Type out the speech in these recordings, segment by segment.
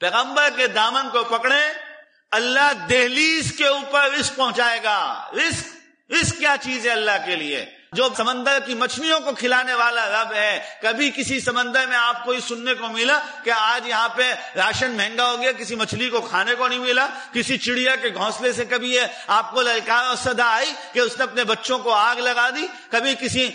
پیغمبر کے دامن کو پکڑے، اللہ دہلیز کے اوپر رزق پہنچائے گا۔ رزق کیا چیز ہے اللہ کے لیے؟ جو سمندر کی مچھلیوں کو کھلانے والا رب ہے۔ کبھی کسی سمندر میں آپ کو یہ سننے کو ملا کہ آج یہاں پہ راشن مہنگا ہو گیا، کسی مچھلی کو کھانے کو نہیں ملا؟ کسی چڑیا کے گھونسلے سے کبھی یہ آپ کو للکار اور صدا آئی کہ اس نے اپنے بچوں کو آگ لگا دی؟ کبھی کسی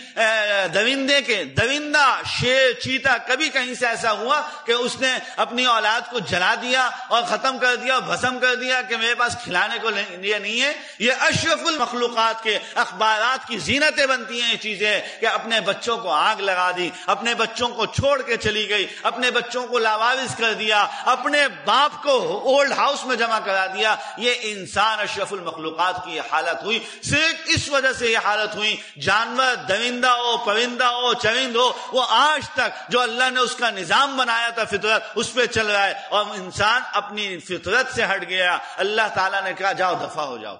درندہ شیر چیتا کبھی کہیں سے ایسا ہوا کہ اس نے اپنی اولاد کو جلا دیا اور ختم کر دیا اور بھسم کر دیا کہ میرے پاس کھلانے کو لیے نہیں ہے؟ یہ اشرف المخلوقات کے اخبارات کی زینتیں بنتی ہیں یہ چیزیں کہ اپنے بچوں کو آگ لگا دی، اپنے بچوں کو چھوڑ کے چلی گئی، اپنے بچوں کو لاوارث کر دیا، اپنے باپ کو اولڈ ہاؤس میں جمع کرا دیا۔ یہ انسان اشرف المخلوقات کی حالت ہوئی، صرف اس وجہ سے یہ حالت ہوئی۔ جانور درندہ ہو، پرندہ ہو، چرند ہو، وہ آج تک جو اللہ نے اس کا نظام بنایا تھا فطرت، اس پہ چل رہا ہے، اور انسان اپنی فطرت سے ہٹ گیا۔ اللہ تعالیٰ نے کہا جاؤ دفع ہو جاؤ۔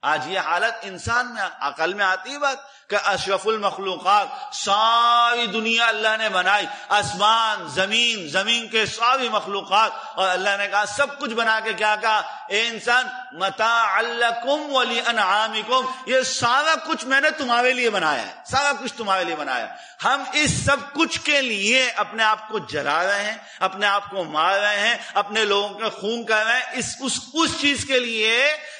آج یہ حالت انسان میں عقل میں آتی ہے بات کہ اشرف المخلوقات ساری دنیا اللہ نے بنائی، آسمان زمین کے ساری مخلوقات، اور اللہ نے کہا سب کچھ بنا کے کیا کہا؟ اے انسان متاع لکم ولانعامکم، یہ سارا کچھ میں نے تمہارے لیے بنایا ہے، سارا کچھ تمہارے لیے بنایا۔ ہم اس سب کچھ کے لیے اپنے آپ کو جلا رہے ہیں، اپنے آپ کو مار رہے ہیں، اپنے لوگوں کا خون کر رہے ہیں، اس چیز کے لیے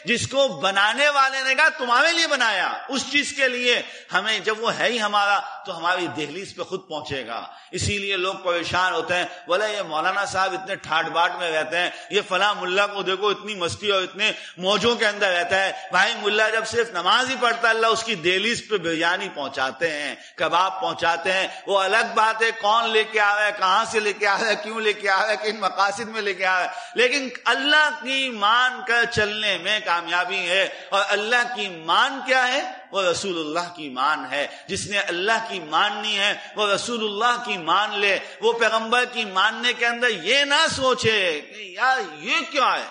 جس کو بنانے والے نے کہا تمہارے لیے بنایا، اس چیز کے لیے ہمیں جب وہ ہے ہی ہمارا تو ہماری دہلیز پہ خود پہنچے گا۔ اسی لیے لوگ پریشان ہوتے ہیں، بولے یہ مولانا صاحب اتنے ٹھاٹ باٹ میں رہتے ہیں، یہ فلاں ملا کو دیکھو اتنی مستی اور اتنے موجوں کے اندر رہتا ہے۔ بھائی ملا جب صرف نماز ہی پڑھتا ہے اللہ اس کی دہلیز پہ بریانی پہنچاتے ہیں، کباب پہنچاتے ہیں۔ وہ الگ بات ہے کون لے کے آ رہا ہے، کہاں سے لے کے آ رہا ہے، کیوں لے کے آ رہا ہے، کن مقاصد میں لے کے آ رہا ہے، لیکن اللہ کی مان کر چلنے میں کامیابی ہے۔ اور اللہ کی مان کیا ہے؟ وہ رسول اللہ کی مان ہے۔ جس نے اللہ کی ماننی ہے وہ رسول اللہ کی مان لے۔ وہ پیغمبر کی ماننے کے اندر یہ نہ سوچے کہ یار یہ کیا ہے،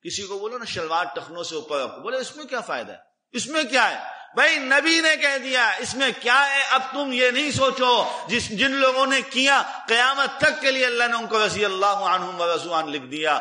کسی کو بولو نا شلوار ٹخنوں سے اوپر رکھو، بولے اس میں کیا فائدہ ہے، اس میں کیا ہے؟ بھائی نبی نے کہہ دیا اس میں کیا ہے۔ اب تم یہ نہیں سوچو جن لوگوں نے کیا قیامت تک کے لیے اللہ نے ان کو رضی اللہ عنہم ورضوا عنہ لکھ دیا۔